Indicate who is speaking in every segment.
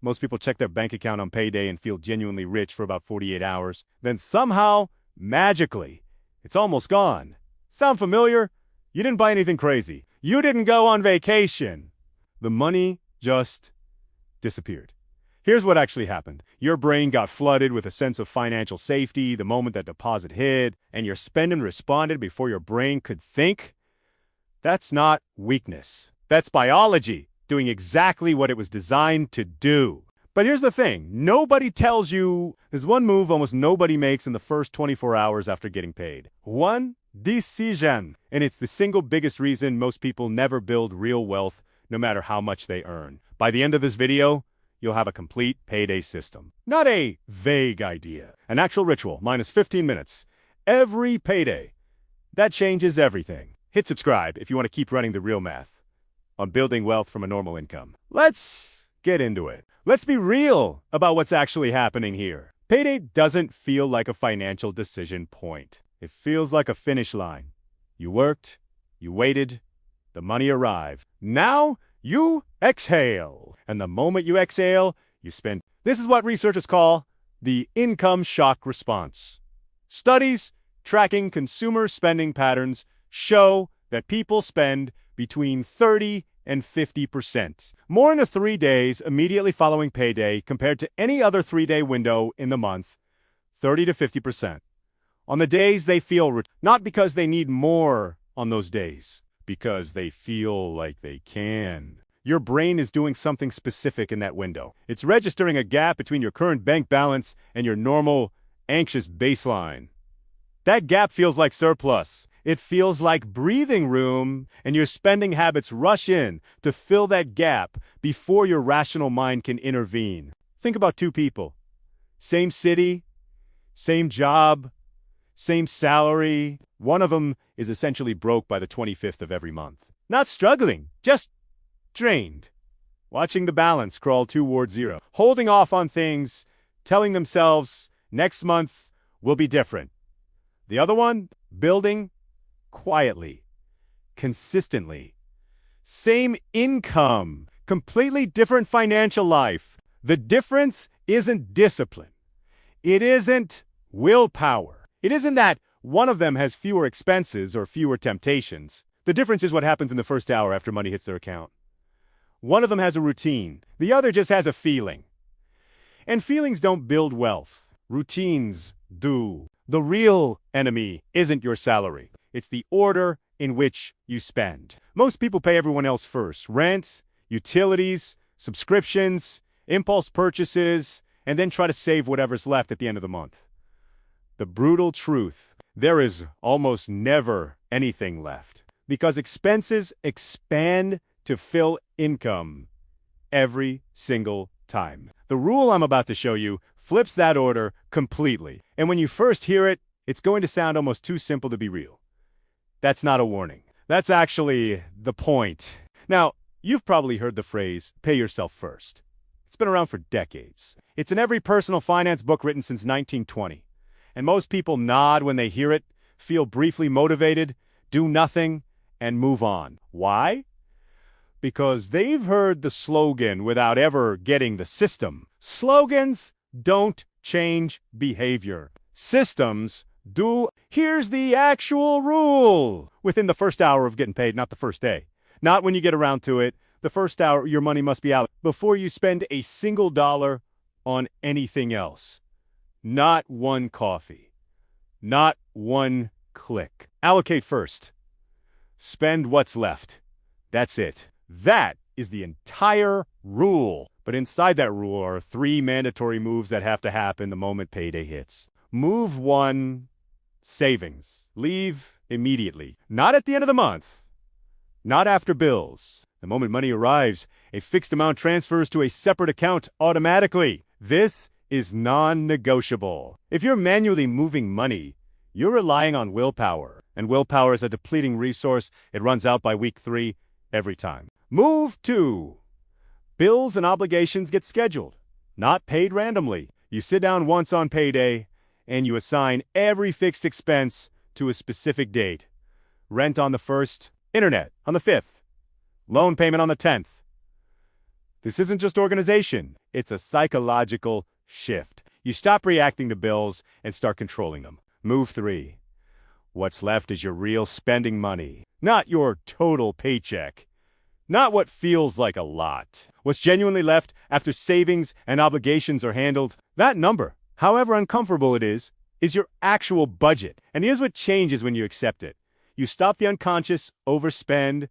Speaker 1: Most people check their bank account on payday and feel genuinely rich for about 48 hours. Then somehow, magically, it's almost gone. Sound familiar? You didn't buy anything crazy. You didn't go on vacation. The money just disappeared. Here's what actually happened. Your brain got flooded with a sense of financial safety the moment that deposit hit, and your spending responded before your brain could think. That's not weakness. That's biology doing exactly what it was designed to do. But here's the thing. Nobody tells you there's one move almost nobody makes in the first 24 hours after getting paid. One decision. And it's the single biggest reason most people never build real wealth, no matter how much they earn. By the end of this video, you'll have a complete payday system. Not a vague idea. An actual ritual, minus 15 minutes. Every payday. That changes everything. Hit subscribe if you want to keep running the real math on building wealth from a normal income. Let's get into it. Let's be real about what's actually happening here. Payday doesn't feel like a financial decision point. It feels like a finish line. You worked, you waited, the money arrived. Now you exhale. And the moment you exhale, you spend. This is what researchers call the income shock response. Studies tracking consumer spending patterns show that people spend between 30 and 50% more in the 3 days immediately following payday compared to any other 3-day window in the month. 30 to 50%. On the days they feel rich, not because they need more on those days, because they feel like they can. Your brain is doing something specific in that window. It's registering a gap between your current bank balance and your normal, anxious baseline. That gap feels like surplus. It feels like breathing room, and your spending habits rush in to fill that gap before your rational mind can intervene. Think about two people. Same city, same job, same salary. One of them is essentially broke by the 25th of every month. Not struggling, just drained. Watching the balance crawl toward zero. Holding off on things, telling themselves next month will be different. The other one, building quietly, consistently. Same income, completely different financial life. The difference isn't discipline. It isn't willpower. It isn't that one of them has fewer expenses or fewer temptations. The difference is what happens in the first hour after money hits their account. One of them has a routine. The other just has a feeling. And feelings don't build wealth. Routines do. The real enemy isn't your salary. It's the order in which you spend. Most people pay everyone else first. Rent, utilities, subscriptions, impulse purchases, and then try to save whatever's left at the end of the month. The brutal truth, there is almost never anything left. Because expenses expand to fill income every single time. The rule I'm about to show you flips that order completely. And when you first hear it, it's going to sound almost too simple to be real. That's not a warning. That's actually the point. Now, you've probably heard the phrase, pay yourself first. It's been around for decades. It's in every personal finance book written since 1920. And most people nod when they hear it, feel briefly motivated, do nothing, and move on. Why? Because they've heard the slogan without ever getting the system. Slogans don't change behavior. Systems do. Here's the actual rule. Within the first hour of getting paid, not the first day. Not when you get around to it. The first hour, your money must be out before you spend a single dollar on anything else. Not one coffee. Not one click. Allocate first. Spend what's left. That's it. That is the entire rule. But inside that rule are 3 mandatory moves that have to happen the moment payday hits. Move 1, savings. Leave immediately. Not at the end of the month. Not after bills. The moment money arrives, a fixed amount transfers to a separate account automatically. This is non-negotiable. If you're manually moving money, you're relying on willpower. And willpower is a depleting resource. It runs out by week 3 every time. Move 2. Bills and obligations get scheduled, not paid randomly. You sit down once on payday, and you assign every fixed expense to a specific date. Rent on the 1st, internet on the 5th, loan payment on the 10th. This isn't just organization. It's a psychological shift. You stop reacting to bills and start controlling them. Move 3. What's left is your real spending money, not your total paycheck. Not what feels like a lot. What's genuinely left after savings and obligations are handled, that number, however uncomfortable it is your actual budget. And here's what changes when you accept it. You stop the unconscious overspend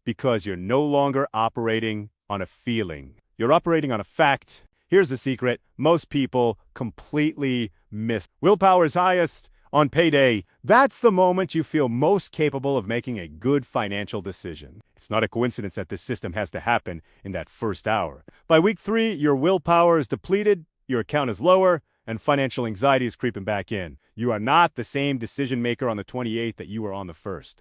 Speaker 1: because you're no longer operating on a feeling. You're operating on a fact. Here's the secret. Most people completely miss. Willpower is highest on payday. That's the moment you feel most capable of making a good financial decision. It's not a coincidence that this system has to happen in that first hour. By week 3, your willpower is depleted, your account is lower, and financial anxiety is creeping back in. You are not the same decision maker on the 28th that you were on the 1st.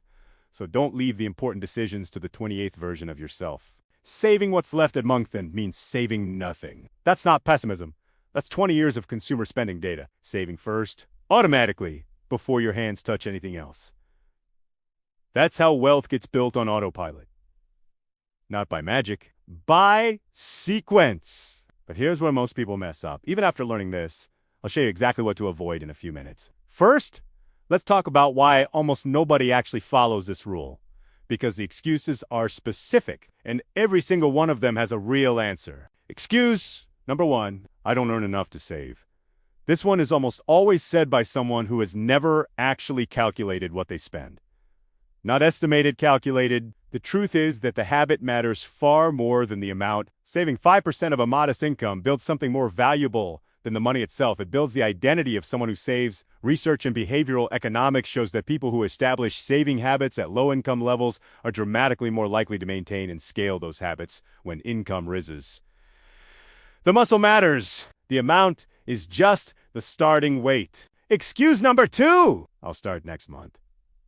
Speaker 1: So don't leave the important decisions to the 28th version of yourself. Saving what's left at month-end means saving nothing. That's not pessimism. That's 20 years of consumer spending data. Saving first, automatically, before your hands touch anything else. That's how wealth gets built on autopilot. Not by magic, by sequence. But here's where most people mess up. Even after learning this, I'll show you exactly what to avoid in a few minutes. First, let's talk about why almost nobody actually follows this rule. Because the excuses are specific, and every single one of them has a real answer. Excuse number 1, I don't earn enough to save. This one is almost always said by someone who has never actually calculated what they spend. Not estimated, calculated. The truth is that the habit matters far more than the amount. Saving 5% of a modest income builds something more valuable than the money itself. It builds the identity of someone who saves. Research in behavioral economics shows that people who establish saving habits at low income levels are dramatically more likely to maintain and scale those habits when income rises. The muscle matters. The amount is just the starting weight. Excuse number 2. I'll start next month.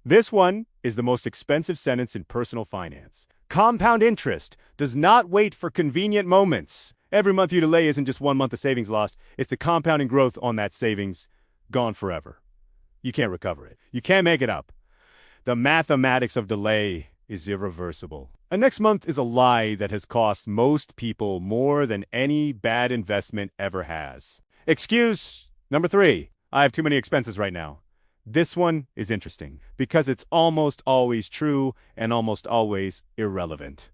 Speaker 1: This one is the most expensive sentence in personal finance. Compound interest does not wait for convenient moments. Every month you delay isn't just 1 month of savings lost. It's the compounding growth on that savings gone forever. You can't recover it. You can't make it up. The mathematics of delay is irreversible. And next month is a lie that has cost most people more than any bad investment ever has. Excuse number 3. I have too many expenses right now. This one is interesting because it's almost always true and almost always irrelevant.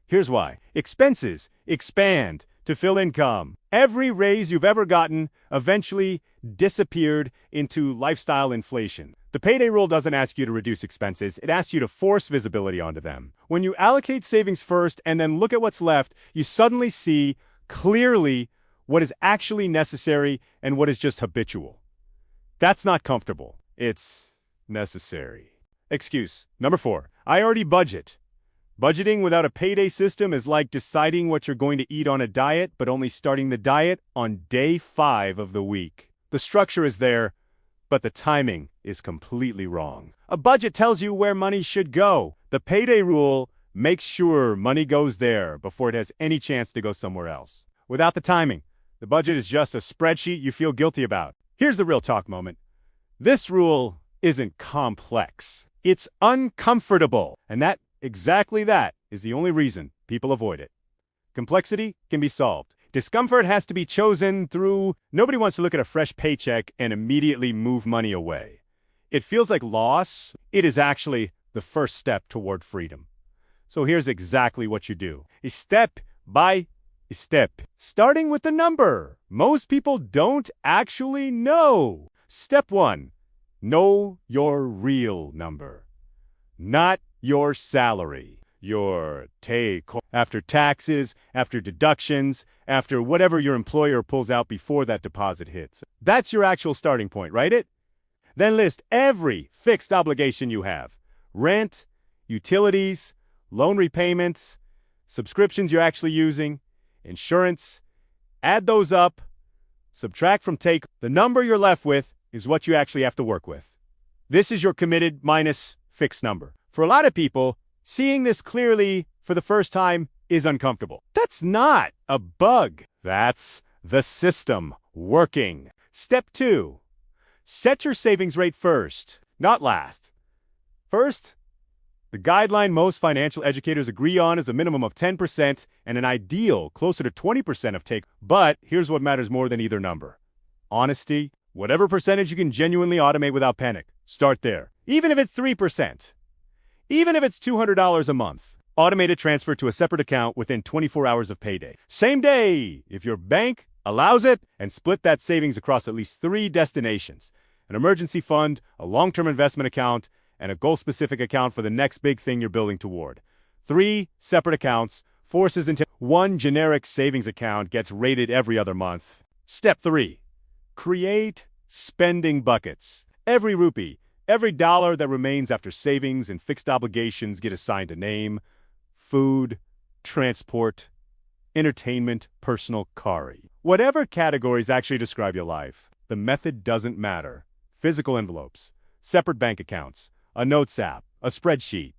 Speaker 1: Here's why. Expenses expand to fill income. Every raise you've ever gotten eventually disappeared into lifestyle inflation. The payday rule doesn't ask you to reduce expenses. It asks you to force visibility onto them. When you allocate savings first and then look at what's left, you suddenly see clearly what is actually necessary and what is just habitual. That's not comfortable. It's necessary. Excuse number 4. I already budget. Budgeting without a payday system is like deciding what you're going to eat on a diet, but only starting the diet on day 5 of the week. The structure is there, but the timing is completely wrong. A budget tells you where money should go. The payday rule makes sure money goes there before it has any chance to go somewhere else. Without the timing, the budget is just a spreadsheet you feel guilty about. Here's the real talk moment. This rule isn't complex. It's uncomfortable. And exactly that is the only reason people avoid it. Complexity can be solved. Discomfort has to be chosen through. Nobody wants to look at a fresh paycheck and immediately move money away. It feels like loss. It is actually the first step toward freedom. So here's exactly what you do. Step by step. Starting with the number. Most people don't actually know. Step 1, know your real number, not your salary, your take-home, after taxes, after deductions, after whatever your employer pulls out before that deposit hits. That's your actual starting point, right? Then list every fixed obligation you have. Rent, utilities, loan repayments, subscriptions you're actually using, insurance. Add those up, subtract from take. The number you're left with is what you actually have to work with. This is your committed minus fixed number. For a lot of people, seeing this clearly for the first time is uncomfortable. That's not a bug. That's the system working. Step 2, set your savings rate first, not last. First, The guideline most financial educators agree on is a minimum of 10% and an ideal closer to 20% of take. But here's what matters more than either number. Honesty. Whatever percentage you can genuinely automate without panic, start there. Even if it's 3%. Even if it's $200 a month. Automate a transfer to a separate account within 24 hours of payday. Same day, if your bank allows it, and split that savings across at least 3 destinations. An emergency fund, a long-term investment account, and a goal-specific account for the next big thing you're building toward. 3 separate accounts forces into one generic savings account gets rated every other month. Step 3. Create spending buckets. Every rupee, every dollar that remains after savings and fixed obligations get assigned a name. Food, transport, entertainment, personal kari. Whatever categories actually describe your life, the method doesn't matter. Physical envelopes, separate bank accounts, a notes app, a spreadsheet.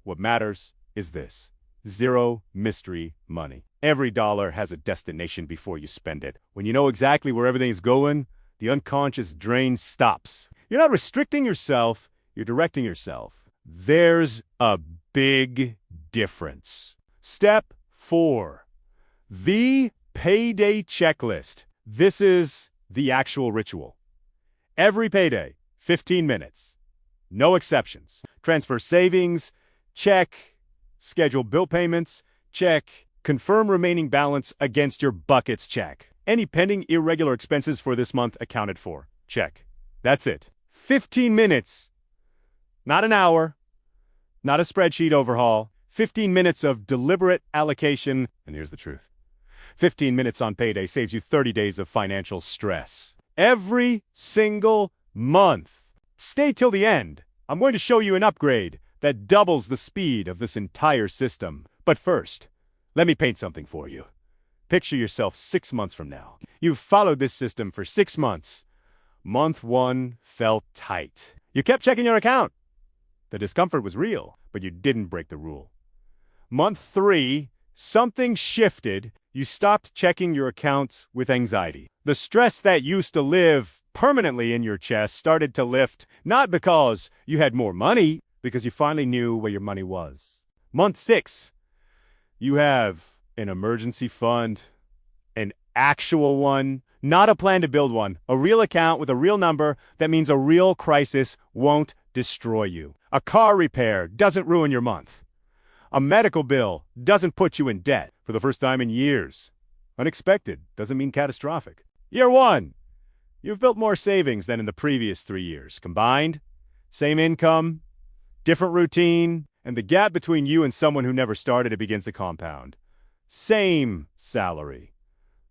Speaker 1: What matters is this. Zero mystery money. Every dollar has a destination before you spend it. When you know exactly where everything is going, the unconscious drain stops. You're not restricting yourself, you're directing yourself. There's a big difference. Step 4. The payday checklist. This is the actual ritual. Every payday, 15 minutes. No exceptions. Transfer savings, check. Schedule bill payments, check. Confirm remaining balance against your buckets, check. Any pending irregular expenses for this month accounted for, check. That's it. 15 minutes. Not an hour. Not a spreadsheet overhaul. 15 minutes of deliberate allocation. And here's the truth. 15 minutes on payday saves you 30 days of financial stress. Every single month. Stay till the end. I'm going to show you an upgrade that doubles the speed of this entire system. But first, let me paint something for you. Picture yourself 6 months from now. You've followed this system for 6 months. Month 1 felt tight. You kept checking your account. The discomfort was real, but you didn't break the rule. Month 3, something shifted. You stopped checking your accounts with anxiety. The stress that used to live permanently in your chest started to lift, not because you had more money, because you finally knew where your money was. Month 6, you have an emergency fund, an actual one, not a plan to build one, a real account with a real number that means a real crisis won't destroy you. A car repair doesn't ruin your month. A medical bill doesn't put you in debt for the first time in years. Unexpected doesn't mean catastrophic. Year 1, you've built more savings than in the previous 3 years. Combined, same income, different routine, and the gap between you and someone who never started it begins to compound. Same salary.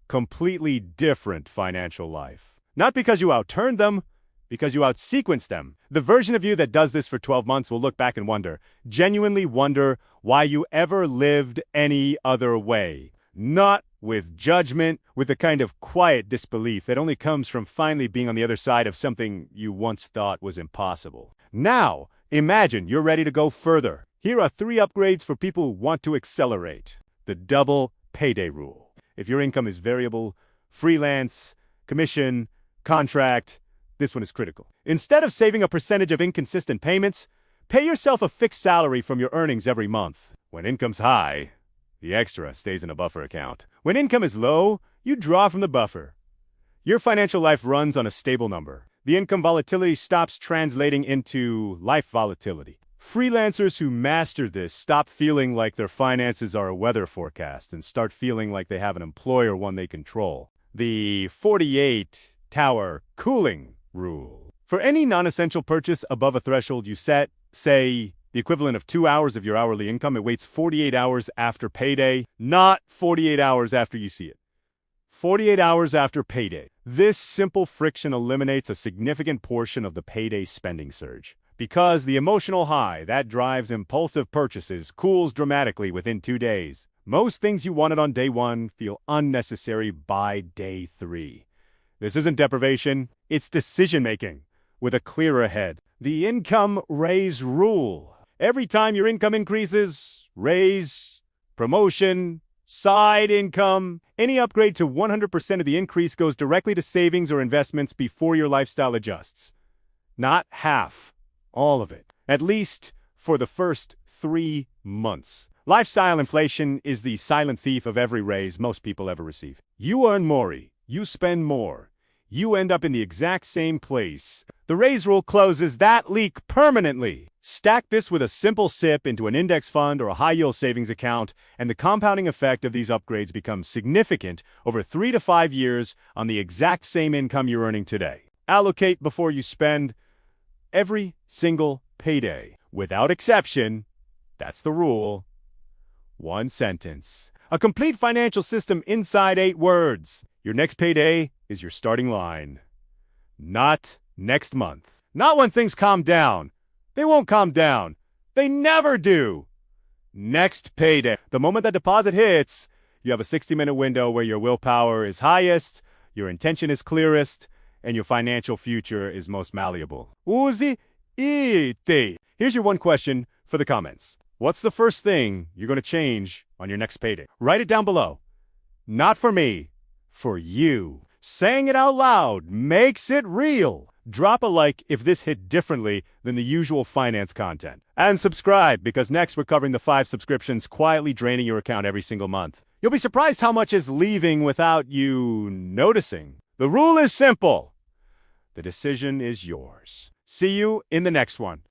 Speaker 1: Completely different financial life. Not because you outturned them, because you outsequenced them. The version of you that does this for 12 months will look back and wonder, genuinely wonder why you ever lived any other way. Not with judgment, with the kind of quiet disbelief that only comes from finally being on the other side of something you once thought was impossible. Now, imagine you're ready to go further. Here are 3 upgrades for people who want to accelerate. The double payday rule. If your income is variable, freelance, commission, contract, this one is critical. Instead of saving a percentage of inconsistent payments, pay yourself a fixed salary from your earnings every month. When income's high, the extra stays in a buffer account. When income is low, you draw from the buffer. Your financial life runs on a stable number. The income volatility stops translating into life volatility. Freelancers who master this stop feeling like their finances are a weather forecast and start feeling like they have an employer, one they control. The 48-tower cooling rule. For any non-essential purchase above a threshold you set, say the equivalent of 2 hours of your hourly income, it waits 48 hours after payday, not 48 hours after you see it. 48 hours after payday. This simple friction eliminates a significant portion of the payday spending surge. Because the emotional high that drives impulsive purchases cools dramatically within 2 days. Most things you wanted on day 1 feel unnecessary by day 3. This isn't deprivation, it's decision-making with a clearer head. The income raise rule. Every time your income increases, raise, promotion, side income, any upgrade to 100% of the increase goes directly to savings or investments before your lifestyle adjusts. Not half, all of it. At least for the first 3 months. Lifestyle inflation is the silent thief of every raise most people ever receive. You earn more, you spend more. You end up in the exact same place. The raise rule closes that leak permanently. Stack this with a simple SIP into an index fund or a high-yield savings account, and the compounding effect of these upgrades becomes significant over 3 to 5 years on the exact same income you're earning today. Allocate before you spend. Every single payday, without exception. That's the rule. One sentence. A complete financial system inside 8 words. Your next payday is your starting line. Not next month. Not when things calm down. They won't calm down. They never do. Next payday. The moment that deposit hits, you have a 60-minute window where your willpower is highest, your intention is clearest, and your financial future is most malleable. Uzi ite. Here's your one question for the comments. What's the first thing you're going to change on your next payday? Write it down below. Not for me. For you. Saying it out loud makes it real. Drop a like if this hit differently than the usual finance content. And subscribe, because next we're covering the 5 subscriptions quietly draining your account every single month. You'll be surprised how much is leaving without you noticing. The rule is simple. The decision is yours. See you in the next one.